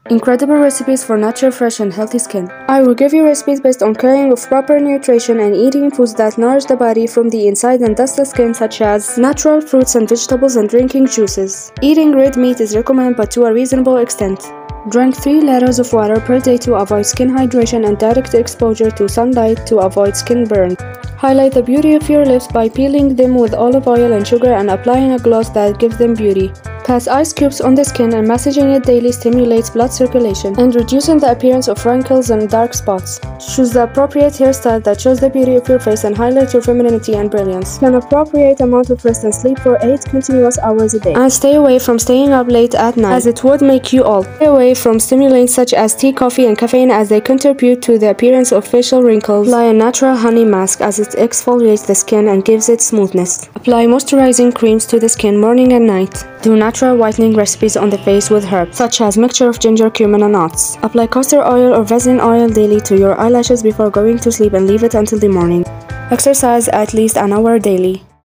Incredible recipes for natural, fresh, and healthy skin. I will give you recipes based on caring of proper nutrition and eating foods that nourish the body from the inside and thus the skin, such as natural fruits and vegetables and drinking juices. Eating red meat is recommended, but to a reasonable extent. Drink 3 liters of water per day to avoid skin hydration and direct exposure to sunlight to avoid skin burn. Highlight the beauty of your lips by peeling them with olive oil and sugar and applying a gloss that gives them beauty. Pass ice cubes on the skin and massaging it daily stimulates blood circulation and reducing the appearance of wrinkles and dark spots. Choose the appropriate hairstyle that shows the beauty of your face and highlights your femininity and brilliance. An appropriate amount of rest and sleep for 8 continuous hours a day. And stay away from staying up late at night, as it would make you old. Stay away from stimulants such as tea, coffee, and caffeine, as they contribute to the appearance of facial wrinkles. Apply a natural honey mask, as it exfoliates the skin and gives it smoothness. Apply moisturizing creams to the skin morning and night. Do natural whitening recipes on the face with herbs, such as mixture of ginger, cumin, and nuts. Apply castor oil or resin oil daily to your eyelashes before going to sleep and leave it until the morning. Exercise at least an hour daily.